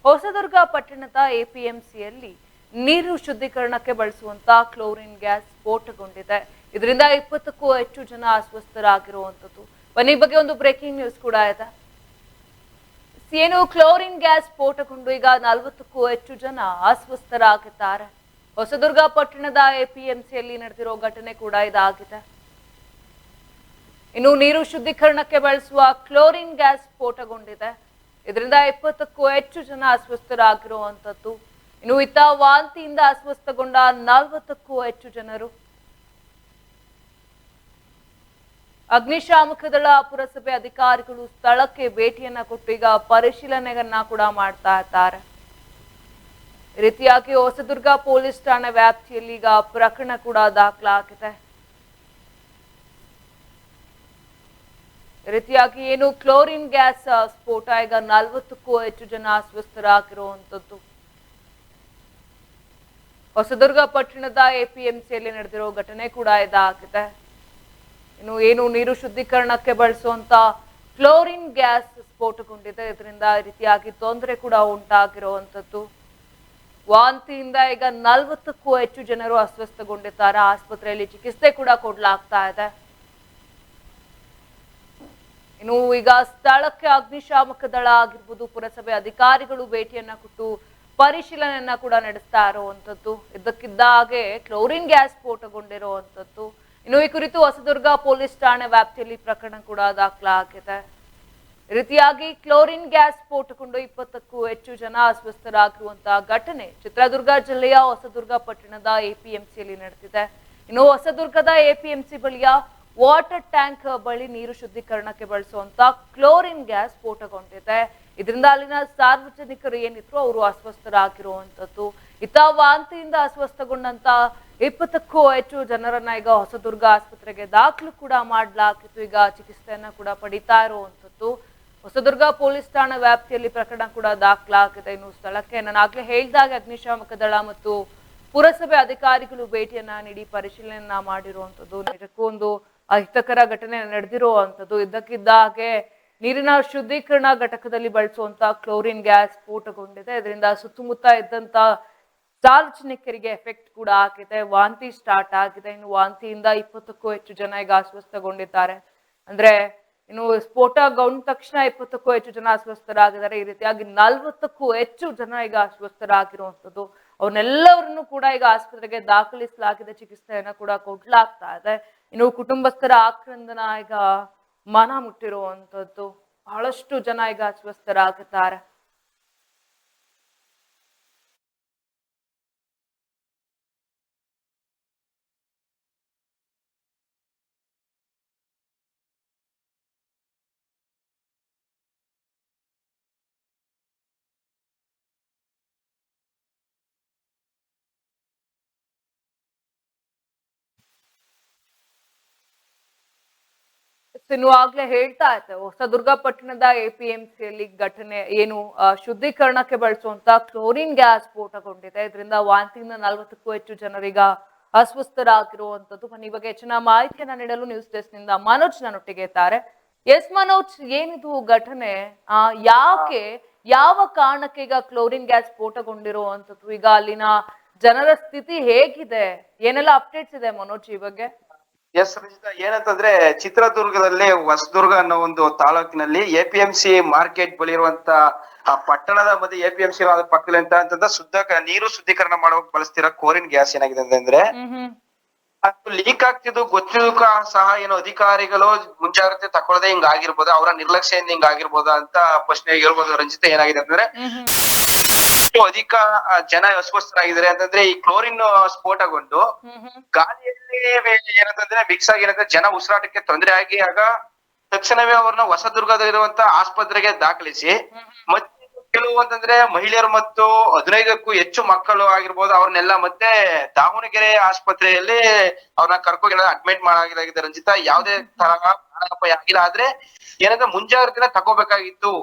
ಹೊಸದುರ್ಗ ಪಟ್ಟಣದ ಎಪಿಎಂಸಿಯಲ್ಲಿ ನೀರು ಶುದ್ಧೀಕರಣಕ್ಕೆ ಬಳಸುವಂತ ಕ್ಲೋರಿನ್ ಗ್ಯಾಸ್ ಸ್ಫೋಟಗೊಂಡಿದೆ. ಇದರಿಂದ 20ಕ್ಕೂ ಹೆಚ್ಚು ಜನ ಅಸ್ವಸ್ಥರಾಗಿರುವಂತದ್ದು. ಬನ್ನಿ ಬಗ್ಗೆ ಒಂದು ಬ್ರೇಕಿಂಗ್ ನ್ಯೂಸ್ ಕೂಡ ಇದೆ. ಏನು ಕ್ಲೋರಿನ್ ಗ್ಯಾಸ್ ಸ್ಫೋಟಗೊಂಡು ಈಗ 40ಕ್ಕೂ ಹೆಚ್ಚು ಜನ ಅಸ್ವಸ್ಥರಾಗಿದ್ದಾರೆ. ಹೊಸದುರ್ಗ ಪಟ್ಟಣದ ಎಪಿಎಂಸಿಯಲ್ಲಿ ನಡೆದಿರೋ ಘಟನೆ ಕೂಡ ಇದಾಗಿದೆ. ಇನ್ನು ನೀರು ಶುದ್ಧೀಕರಣಕ್ಕೆ ಬಳಸುವ ಕ್ಲೋರಿನ್ ಗ್ಯಾಸ್ ಸ್ಫೋಟಗೊಂಡಿದೆ. ಇದರಿಂದ 20ಕ್ಕೂ ಹೆಚ್ಚು ಜನ ಅಸ್ವಸ್ಥರಾಗಿರುವಂತದ್ದು. ಇನ್ನು ಇತ್ತ ವಾಂತಿಯಿಂದ ಅಸ್ವಸ್ಥಗೊಂಡ 40ಕ್ಕೂ ಹೆಚ್ಚು ಜನರು. ಅಗ್ನಿಶಾಮಕ ದಳ ಪುರಸಭೆ ಅಧಿಕಾರಿಗಳು ಸ್ಥಳಕ್ಕೆ ಭೇಟಿಯನ್ನ ಕೊಟ್ಟು ಈಗ ಪರಿಶೀಲನೆಯನ್ನ ಕೂಡ ಮಾಡ್ತಾ ಇದ್ದಾರೆ. ಈ ರೀತಿಯಾಗಿ ಹೊಸದುರ್ಗ ಪೊಲೀಸ್ ಠಾಣೆ ವ್ಯಾಪ್ತಿಯಲ್ಲಿ ಈಗ ಪ್ರಕರಣ ಕೂಡ ದಾಖಲಾಗಿದೆ. ರೀತಿಯಾಗಿ ಏನು ಕ್ಲೋರಿನ್ ಗ್ಯಾಸ್ ಸ್ಫೋಟ ಈಗ 40ಕ್ಕೂ ಹೆಚ್ಚು ಜನ ಅಸ್ವಸ್ಥರಾಗಿರುವಂತದ್ದು. ಹೊಸದುರ್ಗ ಪಟ್ಟಣದ ಎಪಿಎಂಸಿಯಲ್ಲಿ ನಡೆದಿರೋ ಘಟನೆ ಕೂಡ ಇದಾಗಿದೆ. ಇನ್ನು ಏನು ನೀರು ಶುದ್ಧೀಕರಣಕ್ಕೆ ಬಳಸುವಂತ ಕ್ಲೋರಿನ್ ಗ್ಯಾಸ್ ಸ್ಫೋಟಗೊಂಡಿದೆ. ಇದರಿಂದ ರೀತಿಯಾಗಿ ತೊಂದರೆ ಕೂಡ ಉಂಟಾಗಿರುವಂತದ್ದು. ವಾಂತಿಯಿಂದ ಈಗ 40ಕ್ಕೂ ಹೆಚ್ಚು ಜನರು ಅಸ್ವಸ್ಥಗೊಂಡಿದ್ದಾರೆ. ಆಸ್ಪತ್ರೆಯಲ್ಲಿ ಚಿಕಿತ್ಸೆ ಕೂಡ ಕೊಡಲಾಗ್ತಾ ಇದೆ. ಇನ್ನು ಈಗ ಸ್ಥಳಕ್ಕೆ ಅಗ್ನಿಶಾಮಕ ದಳ ಆಗಿರ್ಬೋದು, ಪುರಸಭೆ ಅಧಿಕಾರಿಗಳು ಭೇಟಿಯನ್ನ ಕೊಟ್ಟು ಪರಿಶೀಲನೆಯನ್ನ ಕೂಡ ನಡೆಸ್ತಾ ಇರುವಂತದ್ದು. ಇದ್ದಕ್ಕಿದ್ದ ಹಾಗೆ ಕ್ಲೋರಿನ್ ಗ್ಯಾಸ್ ಸ್ಫೋಟಗೊಂಡಿರುವಂತದ್ದು. ಇನ್ನು ಈ ಕುರಿತು ಹೊಸದುರ್ಗ ಪೊಲೀಸ್ ಠಾಣೆ ವ್ಯಾಪ್ತಿಯಲ್ಲಿ ಪ್ರಕರಣ ಕೂಡ ದಾಖಲಾಗಿದೆ. ರೀತಿಯಾಗಿ ಕ್ಲೋರಿನ್ ಗ್ಯಾಸ್ ಸ್ಫೋಟಗೊಂಡು 20ಕ್ಕೂ ಹೆಚ್ಚು ಜನ ಅಸ್ವಸ್ಥರಾಗಿರುವಂತಹ ಘಟನೆ ಚಿತ್ರದುರ್ಗ ಜಿಲ್ಲೆಯ ಹೊಸದುರ್ಗ ಪಟ್ಟಣದ ಎಪಿಎಂಸಿಯಲ್ಲಿ ನಡೆದಿದೆ. ಇನ್ನು ಹೊಸದುರ್ಗದ ಎಪಿಎಂಸಿ ಬಳಿಯ ವಾಟರ್ ಟ್ಯಾಂಕ್ ಬಳಿ ನೀರು ಶುದ್ಧೀಕರಣಕ್ಕೆ ಬಳಸುವಂತ ಕ್ಲೋರಿನ್ ಗ್ಯಾಸ್ ಸ್ಫೋಟಗೊಂಡಿದೆ. ಇದರಿಂದ ಅಲ್ಲಿನ ಸಾರ್ವಜನಿಕರು ಏನಿದ್ರು ಅವರು ಅಸ್ವಸ್ಥರಾಗಿರುವಂತದ್ದು. ಇತ್ತ ವಾಂತಿಯಿಂದ ಅಸ್ವಸ್ಥಗೊಂಡಂತ 20ಕ್ಕೂ ಹೆಚ್ಚು ಜನರನ್ನ ಈಗ ಹೊಸದುರ್ಗ ಆಸ್ಪತ್ರೆಗೆ ದಾಖಲು ಕೂಡ ಮಾಡಲಾಗಿತ್ತು. ಈಗ ಚಿಕಿತ್ಸೆಯನ್ನ ಕೂಡ ಪಡಿತಾ ಇರುವಂತದ್ದು. ಹೊಸದುರ್ಗ ಪೊಲೀಸ್ ಠಾಣಾ ವ್ಯಾಪ್ತಿಯಲ್ಲಿ ಪ್ರಕರಣ ಕೂಡ ದಾಖಲಾಗಿದೆ. ಇನ್ನು ಸ್ಥಳಕ್ಕೆ ನಾನಾಗ್ಲೇ ಹೇಳಿದಾಗ ಅಗ್ನಿಶಾಮಕ ದಳ ಮತ್ತು ಪುರಸಭೆ ಅಧಿಕಾರಿಗಳು ಭೇಟಿಯನ್ನ ನೀಡಿ ಪರಿಶೀಲನೆಯನ್ನ ಮಾಡಿರುವಂತದ್ದು. ನಿಜಕ್ಕೂ ಒಂದು ಅಹಿತಕರ ಘಟನೆ ನಡೆದಿರುವಂತದ್ದು. ಇದ್ದಕ್ಕಿದ್ದ ಹಾಗೆ ನೀರಿನ ಶುದ್ಧೀಕರಣ ಘಟಕದಲ್ಲಿ ಬಳಸುವಂತ ಕ್ಲೋರಿನ್ ಗ್ಯಾಸ್ ಸ್ಫೋಟಗೊಂಡಿದೆ. ಇದರಿಂದ ಸುತ್ತಮುತ್ತ ಇದ್ದಂತ ಸಾರ್ವಜನಿಕರಿಗೆ ಎಫೆಕ್ಟ್ ಕೂಡ ಆಗಿದೆ. ವಾಂತಿ ಸ್ಟಾರ್ಟ್ ಆಗಿದೆ. ಇನ್ನು ವಾಂತಿಯಿಂದ 20ಕ್ಕೂ ಹೆಚ್ಚು ಜನ ಈಗ ಅಸ್ವಸ್ಥಗೊಂಡಿದ್ದಾರೆ. ಅಂದ್ರೆ ಇನ್ನು ಸ್ಫೋಟಗೊಂಡ ತಕ್ಷಣ 20ಕ್ಕೂ ಹೆಚ್ಚು ಜನ ಅಸ್ವಸ್ಥರಾಗಿದ್ದಾರೆ. ಈ ರೀತಿಯಾಗಿ 40ಕ್ಕೂ ಹೆಚ್ಚು ಜನ ಈಗ ಅಸ್ವಸ್ಥರಾಗಿರುವಂತದ್ದು. ಅವನ್ನೆಲ್ಲವರನ್ನು ಕೂಡ ಈಗ ಆಸ್ಪತ್ರೆಗೆ ದಾಖಲಿಸಲಾಗಿದೆ. ಚಿಕಿತ್ಸೆಯನ್ನ ಕೂಡ ಕೊಡ್ಲಾಗ್ತಾ ಇದೆ. ಇನ್ನು ಕುಟುಂಬಸ್ಥರ ಆಕ್ರಂದನ ಈಗ ಮನ ಮುಟ್ಟಿರುವಂತದ್ದು. ಬಹಳಷ್ಟು ಜನ ಈಗ ಅಸ್ವಸ್ಥರಾಗಿದ್ದಾರೆ. ಇನ್ನು ಆಗ್ಲೇ ಹೇಳ್ತಾ ಇದ್ದೆ, ಹೊಸದುರ್ಗ ಪಟ್ಟಣದ ಎಪಿಎಂಸಿಯಲ್ಲಿ ಘಟನೆ ಏನು ಶುದ್ಧೀಕರಣಕ್ಕೆ ಬಳಸುವಂತ ಕ್ಲೋರಿನ್ ಗ್ಯಾಸ್ ಸ್ಫೋಟಗೊಂಡಿದೆ. ಇದರಿಂದ ವಾಂತಿಯಿಂದ 40ಕ್ಕೂ ಹೆಚ್ಚು ಜನರೀಗ ಅಸ್ವಸ್ಥರಾಗಿರುವಂತದ್ದು. ಬನ್ನಿ ಬಗ್ಗೆ ಹೆಚ್ಚಿನ ಮಾಹಿತಿಯನ್ನ ನೀಡಲು ನ್ಯೂಸ್ ಡೆಸ್ಕ್ ನಿಂದ ಮನೋಜ್ ನನ್ನೊಟ್ಟಿಗೆ ಇದ್ದಾರೆ. ಎಸ್ ಮನೋಜ್, ಏನಿದು ಘಟನೆ? ಯಾಕೆ, ಯಾವ ಕಾರಣಕ್ಕೆ ಈಗ ಕ್ಲೋರಿನ್ ಗ್ಯಾಸ್ ಸ್ಫೋಟಗೊಂಡಿರುವಂತದ್ದು? ಈಗ ಅಲ್ಲಿನ ಜನರ ಸ್ಥಿತಿ ಹೇಗಿದೆ? ಏನೆಲ್ಲ ಅಪ್ಡೇಟ್ಸ್ ಇದೆ ಮನೋಜ್ ಈ ಬಗ್ಗೆ? ಎಸ್ ರಜಿತಾ, ಏನಂತಂದ್ರೆ ಚಿತ್ರದುರ್ಗದಲ್ಲಿ ಹೊಸದುರ್ಗ ಅನ್ನೋ ಒಂದು ತಾಲೂಕಿನಲ್ಲಿ ಎಪಿಎಂಸಿ ಮಾರ್ಕೆಟ್ ಬಳಿ ಇರುವಂತ ಪಟ್ಟಣದ ಮಧ್ಯೆ ಎಪಿಎಂಸಿ ಪಕ್ಕದಲ್ಲಿ ಅಂತಂದ್ರೆ ನೀರು ಶುದ್ಧೀಕರಣ ಮಾಡೋಕ್ ಬಳಸ್ತಿರೋ ಕ್ಲೋರಿನ್ ಗ್ಯಾಸ್ ಏನಾಗಿದೆ ಅಂತಂದ್ರೆ ಅದು ಲೀಕ್ ಆಗ್ತಿದ್ದು ಗೊತ್ತಿದ್ದು ಸಹ ಏನೋ ಅಧಿಕಾರಿಗಳು ಮುಂಜಾಗ್ರತೆ ತಗೊಳ್ಳದೆ ಹಿಂಗ್ ಆಗಿರ್ಬೋದು, ಅವರ ನಿರ್ಲಕ್ಷ್ಯದಿಂದ ಹಿಂಗ್ ಆಗಿರ್ಬೋದು ಅಂತ ಪ್ರಶ್ನೆ ಹೇಳ್ಬೋದು. ರಂಜಿತಾ, ಏನಾಗಿದೆ ಅಂತಂದ್ರೆ ಅಧಿಕ ಜನ ಅಸ್ವಸ್ಥರಾಗಿದ್ದಾರೆ ಅಂತಂದ್ರೆ ಈ ಕ್ಲೋರಿನ್ ಸ್ಫೋಟಗೊಂಡು ಗಾಳಿಯಲ್ಲಿ ಏನಂತಂದ್ರೆ ಮಿಕ್ಸ್ ಆಗಿ ಜನ ಉಸಿರಾಟಕ್ಕೆ ತೊಂದರೆ ಆಗಿ ಆಗ ತಕ್ಷಣವೇ ಅವ್ರನ್ನ ಹೊಸದುರ್ಗದಲ್ಲಿರುವಂತ ಆಸ್ಪತ್ರೆಗೆ ದಾಖಲಿಸಿ ಮತ್ತೆ ಕೆಲವು ಅಂತಂದ್ರೆ ಮಹಿಳೆಯರು ಮತ್ತು 15ಕ್ಕೂ ಹೆಚ್ಚು ಮಕ್ಕಳು ಆಗಿರ್ಬೋದು ಅವ್ರನ್ನೆಲ್ಲ ಮತ್ತೆ ದಾವಣಗೆರೆ ಆಸ್ಪತ್ರೆಯಲ್ಲಿ ಅವ್ರನ್ನ ಕರ್ಕೋಗಿ ಅಡ್ಮಿಟ್ ಮಾಡಲಾಗಿದೆ. ರಂಜಿತಾ, ಯಾವುದೇ ತರಹ ಪ್ರಾಣಾಪಾಯ ಆಗಿಲ್ಲ. ಆದ್ರೆ ಏನಂದ್ರೆ ಮುಂಜಾಗ್ರತೆ ತಗೋಬೇಕಾಗಿತ್ತು.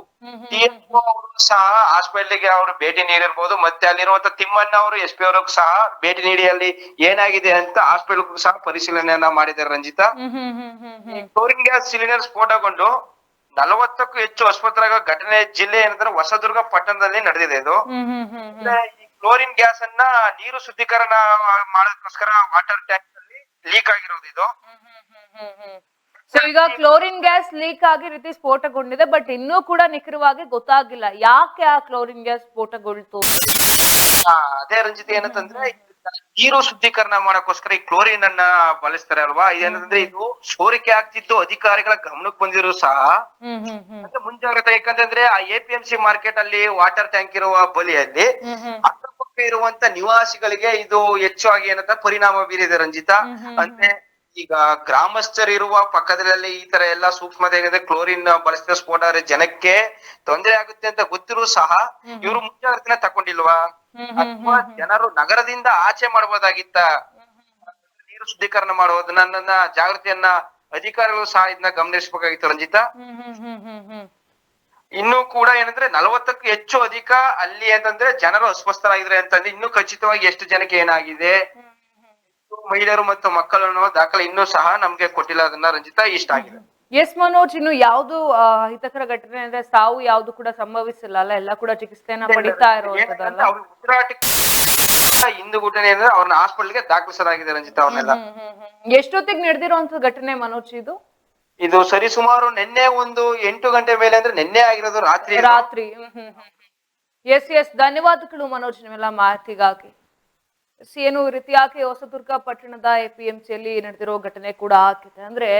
ಅವರು ಸಹ ಹಾಸ್ಪಿಟಲ್ಗೆ ಅವರು ಭೇಟಿ ನೀಡಿರ್ಬೋದು. ಮತ್ತೆ ಅಲ್ಲಿರುವಂತ ತಿಮ್ಮಣ್ಣ ಅವರು SP ಅವ್ರಿಗೂ ಸಹ ಭೇಟಿ ನೀಡಿ ಅಲ್ಲಿ ಏನಾಗಿದೆ ಅಂತ ಹಾಸ್ಪಿಟಲ್ ಸಹ ಪರಿಶೀಲನೆಯನ್ನ ಮಾಡಿದ್ದಾರೆ. ರಂಜಿತಾ, ಕ್ಲೋರಿನ್ ಗ್ಯಾಸ್ ಸಿಲಿಂಡರ್ ಸ್ಫೋಟಗೊಂಡು 40ಕ್ಕೂ ಹೆಚ್ಚು ಆಸ್ಪತ್ರೆಗಳ ಘಟನೆ ಜಿಲ್ಲೆ ಏನಂದ್ರೆ ಹೊಸದುರ್ಗ ಪಟ್ಟಣದಲ್ಲಿ ನಡೆದಿದೆ ಇದು. ಈ ಕ್ಲೋರಿನ್ ಗ್ಯಾಸ್ ಅನ್ನ ನೀರು ಶುದ್ಧೀಕರಣ ಮಾಡೋದಕ್ಕೋಸ್ಕರ ವಾಟರ್ ಟ್ಯಾಂಕ್ ಅಲ್ಲಿ ಲೀಕ್ ಆಗಿರೋದು ಇದು. ಸೊ ಈಗ ಕ್ಲೋರಿನ್ ಗ್ಯಾಸ್ ಲೀಕ್ ಆಗಿ ರೀತಿ ಸ್ಫೋಟಗೊಂಡಿದೆ, ಬಟ್ ಇನ್ನೂ ಕೂಡ ನಿಖರವಾಗಿ ಗೊತ್ತಾಗಿಲ್ಲ ಯಾಕೆ ಆ ಕ್ಲೋರಿನ್ ಗ್ಯಾಸ್ ಸ್ಫೋಟಗೊಳ್ತು. ಅದೇ ರಂಜಿತ್ ಏನಂತಂದ್ರೆ ನೀರು ಶುದ್ಧೀಕರಣ ಮಾಡಕ್ಕೋಸ್ಕರ ಈ ಕ್ಲೋರಿನ್ ಅನ್ನ ಬಳಸ್ತಾರೆ ಅಲ್ವಾ. ಏನಂದ್ರೆ ಇದು ಸೋರಿಕೆ ಆಗ್ತಿದ್ದು ಅಧಿಕಾರಿಗಳ ಗಮನಕ್ಕೆ ಬಂದಿರೋ ಸಹ ಮುಂಜಾಗ್ರತೆ. ಯಾಕಂತಂದ್ರೆ ಆ APMC ಮಾರ್ಕೆಟ್ ಅಲ್ಲಿ ವಾಟರ್ ಟ್ಯಾಂಕ್ ಇರುವ ಬಳಿಯಲ್ಲಿ ಅಕ್ಕಪಕ್ಕ ಇರುವಂತ ನಿವಾಸಿಗಳಿಗೆ ಇದು ಹೆಚ್ಚಾಗಿ ಏನಂತ ಪರಿಣಾಮ ಬೀರಿದೆ ರಂಜಿತಾ. ಅಂದ್ರೆ ಈಗ ಗ್ರಾಮಸ್ಥರಿರುವ ಪಕ್ಕದಲ್ಲಿ ಈ ತರ ಎಲ್ಲಾ ಸೂಕ್ಷ್ಮತೆ ಏನಿದೆ ಕ್ಲೋರಿನ್ ಬಳಸಿದ ಸ್ಫೋಟ ಆದ್ರೆ ಜನಕ್ಕೆ ತೊಂದರೆ ಆಗುತ್ತೆ ಅಂತ ಗೊತ್ತಿರೂ ಸಹ ಇವರು ಮುಂಜಾಗ್ರತೆನ ತಕೊಂಡಿಲ್ವಾ, ಅಥವಾ ಜನರು ನಗರದಿಂದ ಆಚೆ ಮಾಡಬಹುದಾಗಿತ್ತ ನೀರು ಶುದ್ಧೀಕರಣ ಮಾಡೋದನ್ನ ಜಾಗೃತಿಯನ್ನ ಅಧಿಕಾರಿಗಳು ಸಹ ಇದನ್ನ ಗಮನಿಸಬೇಕಾಗಿತ್ತು ರಂಜಿತಾ. ಇನ್ನು ಕೂಡ ಏನಂದ್ರೆ 40ಕ್ಕೂ ಹೆಚ್ಚು ಅಧಿಕ ಅಲ್ಲಿ ಅಂತಂದ್ರೆ ಜನರು ಅಸ್ವಸ್ಥರಾಗಿದ್ರೆ ಅಂತಂದ್ರೆ ಇನ್ನು ಖಚಿತವಾಗಿ ಎಷ್ಟು ಜನಕ್ಕೆ ಏನಾಗಿದೆ, ಮಹಿಳೆಯರು ಮತ್ತು ಮಕ್ಕಳನ್ನು ದಾಖಲೆ ಇನ್ನೂ ಸಹ ನಮ್ಗೆ ಕೊಟ್ಟಿಲ್ಲ ಅದನ್ನ ರಂಜಿತಾ. ಇಷ್ಟ ಆಗಿದೆ. ಎಸ್ ಮನೋಜ್, ಇನ್ನು ಯಾವ್ದು ಅಹಿತಕರ ಘಟನೆ ಅಂದ್ರೆ ಸಾವು ಯಾವ್ದು ಕೂಡ ಸಂಭವಿಸಿಲ್ಲ ಅಲ್ಲ, ಎಲ್ಲ ಕೂಡ ಚಿಕಿತ್ಸೆಯನ್ನ ಪಡಿತಾ ಇರುವಂತದ್ದಲ್ಲ. ಇಂದು ಘಟನೆ ಅಂದ್ರೆ ಅವ್ರನ್ನ ಹಾಸ್ಪಿಟಲ್ಗೆ ದಾಖಲಿಸಲಾಗಿದೆ ರಂಜಿತಾ ಅವ್ರನ್ನೆಲ್ಲ. ಎಷ್ಟೊತ್ತಿಗೆ ನಡೆದಿರುವಂತ ಘಟನೆ ಮನೋಜ್ ಇದು? ಇದು ಸರಿಸುಮಾರು ನಿನ್ನೆ ಒಂದು 8 ಗಂಟೆ ಮೇಲೆ ಅಂದ್ರೆ ನಿನ್ನೆ ಆಗಿರೋದು ರಾತ್ರಿ. ಎಸ್ ಧನ್ಯವಾದಗಳು ಮನೋಜ್ ನಿಮ್ಮೆಲ್ಲ ಮಾಹಿತಿಗಾಗಿ. ಏನು ರೀತಿಯಾಗಿ ಹೊಸದುರ್ಗ ಪಟ್ಟಣದ APMCಯಲ್ಲಿ ನಡೆದಿರೋ ಘಟನೆ ಕೂಡ ಆಗಿದೆ. ಅಂದ್ರೆ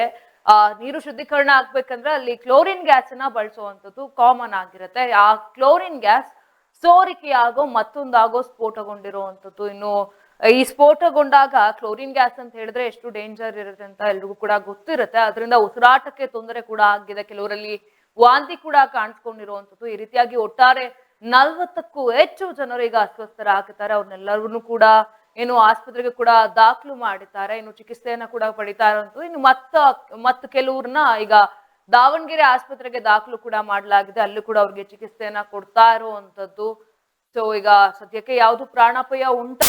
ನೀರು ಶುದ್ಧೀಕರಣ ಆಗ್ಬೇಕಂದ್ರೆ ಅಲ್ಲಿ ಕ್ಲೋರಿನ್ ಗ್ಯಾಸ್ ಅನ್ನ ಬಳಸುವಂತದ್ದು ಕಾಮನ್ ಆಗಿರುತ್ತೆ. ಆ ಕ್ಲೋರಿನ್ ಗ್ಯಾಸ್ ಸೋರಿಕೆಯಾಗೋ ಮತ್ತೊಂದಾಗೋ ಸ್ಫೋಟಗೊಂಡಿರುವಂತದ್ದು. ಇನ್ನು ಈ ಸ್ಫೋಟಗೊಂಡಾಗ ಕ್ಲೋರಿನ್ ಗ್ಯಾಸ್ ಅಂತ ಹೇಳಿದ್ರೆ ಎಷ್ಟು ಡೇಂಜರ್ ಇರುತ್ತೆ ಅಂತ ಎಲ್ರಿಗೂ ಕೂಡ ಗೊತ್ತಿರುತ್ತೆ. ಅದರಿಂದ ಉಸಿರಾಟಕ್ಕೆ ತೊಂದರೆ ಕೂಡ ಆಗಿದೆ, ಕೆಲವರಲ್ಲಿ ವಾಂತಿ ಕೂಡ ಕಾಣಿಸ್ಕೊಂಡಿರುವಂತದ್ದು. ಈ ರೀತಿಯಾಗಿ ಒಟ್ಟಾರೆ 40ಕ್ಕೂ ಹೆಚ್ಚು ಜನರು ಈಗ ಅಸ್ವಸ್ಥರಾಗಿದ್ದಾರೆ. ಅವ್ರನ್ನೆಲ್ಲರೂ ಕೂಡ ಏನು ಆಸ್ಪತ್ರೆಗೆ ಕೂಡ ದಾಖಲು ಮಾಡಿದ್ದಾರೆ, ಇನ್ನು ಚಿಕಿತ್ಸೆಯನ್ನ ಕೂಡ ಪಡಿತಾ ಇರುವಂತದ್ದು. ಇನ್ನು ಮತ್ತ ಕೆಲವ್ರನ್ನ ಈಗ ದಾವಣಗೆರೆ ಆಸ್ಪತ್ರೆಗೆ ದಾಖಲು ಕೂಡ ಮಾಡಲಾಗಿದೆ, ಅಲ್ಲೂ ಕೂಡ ಅವ್ರಿಗೆ ಚಿಕಿತ್ಸೆಯನ್ನ ಕೊಡ್ತಾ ಇರುವಂತದ್ದು. ಸೊ ಈಗ ಸದ್ಯಕ್ಕೆ ಯಾವ್ದು ಪ್ರಾಣಾಪಾಯ ಉಂಟ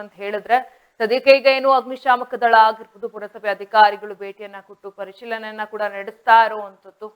ಅಂತ ಹೇಳಿದ್ರೆ ಸದ್ಯಕ್ಕೆ ಈಗ ಏನು ಅಗ್ನಿಶಾಮಕ ದಳ ಆಗಿರ್ಬೋದು, ಪುರಸಭೆ ಅಧಿಕಾರಿಗಳು ಭೇಟಿಯನ್ನ ಕೊಟ್ಟು ಪರಿಶೀಲನೆಯನ್ನ ಕೂಡ ನಡೆಸ್ತಾ ಇರುವಂತದ್ದು.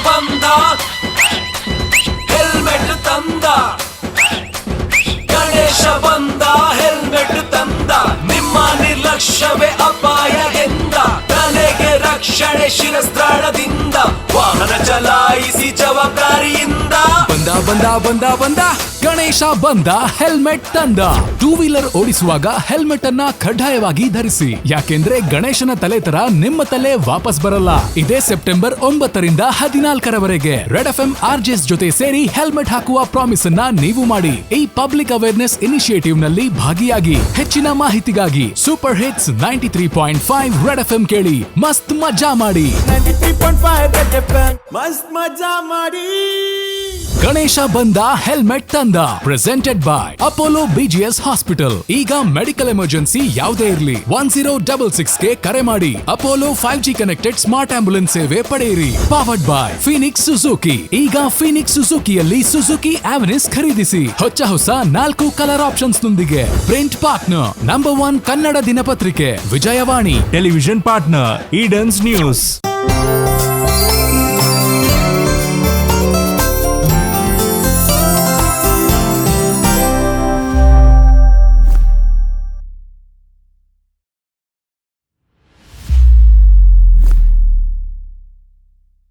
ಬಂದ ಹೆಲ್ಮೆಟ್ ತಂದ, ಗಣೇಶ ಬಂದ ಹೆಲ್ಮೆಟ್ ತಂದ, ನಿಮ್ಮ ನಿರ್ಲಕ್ಷ್ಯವೇ ಅಪಾಯ ಎಂದ, ತಲೆಗೆ ರಕ್ಷಣೆ ಶಿರಸ್ತ್ರಾಣದಿಂದ, ವಾಹನ ಚಲಾಯಿಸಿ ಜವಾಬ್ದಾರಿಯಿಂದ. ಬಂದ ಬಂದ ಬಂದ ಬಂದ ಗಣೇಶ ಬಂದ ಹೆಲ್ಮೆಟ್ ತಂದ. ಟೂ ವೀಲರ್ ಓಡಿಸುವಾಗ ಹೆಲ್ಮೆಟ್ ಅನ್ನ ಕಡ್ಡಾಯವಾಗಿ ಧರಿಸಿ, ಯಾಕೆಂದ್ರೆ ಗಣೇಶನ ತಲೆ ತರ ನಿಮ್ಮ ತಲೆ ವಾಪಸ್ ಬರಲ್ಲ. ಇದೇ ಸೆಪ್ಟೆಂಬರ್ 9ರಿಂದ 14ರವರೆಗೆ ರೆಡ್ FM RJs ಜೊತೆ ಸೇರಿ ಹೆಲ್ಮೆಟ್ ಹಾಕುವ ಪ್ರಾಮಿಸ್ ಅನ್ನ ನೀವು ಮಾಡಿ. ಈ ಪಬ್ಲಿಕ್ ಅವೇರ್ನೆಸ್ ಇನಿಷಿಯೇಟಿವ್ ನಲ್ಲಿ ಭಾಗಿಯಾಗಿ. ಹೆಚ್ಚಿನ ಮಾಹಿತಿಗಾಗಿ ಸೂಪರ್ ಹಿಟ್ಸ್ 93.5 ರೆಡ್ FM ಕೇಳಿ, ಮಸ್ತ್ ಮಜಾ ಮಾಡಿ. 93.5 ರೆಡ್ FM ಮಸ್ತ್ ಮಜಾ ಮಾಡಿ. ಗಣೇಶ ಬಂದ ಹೆಲ್ಮೆಟ್ ತಂದ presented by Apollo BGS hospital. ಈಗ ಮೆಡಿಕಲ್ ಎಮರ್ಜೆನ್ಸಿ ಯಾವುದೇ ಇರಲಿ 1066ಗೆ ಕರೆ ಮಾಡಿ. Apollo 5G connected smart ambulance ಸೇವೆ ಪಡೆಯಿರಿ. Powered by Phoenix Suzuki. ಈಗ ಫೀನಿಕ್ಸ್ ಸುಜುಕಿಯಲ್ಲಿ ಸುಜುಕಿ ಆವೆನಿಸ್ ಖರೀದಿಸಿ ಹೊಸ 4 ಕಲರ್ ಆಪ್ಷನ್ಸ್ ನೊಂದಿಗೆ. ಪ್ರಿಂಟ್ ಪಾರ್ಟ್ನರ್ ನಂಬರ್ 1 ಕನ್ನಡ ದಿನಪತ್ರಿಕೆ Vijayavani. Television partner Edens news.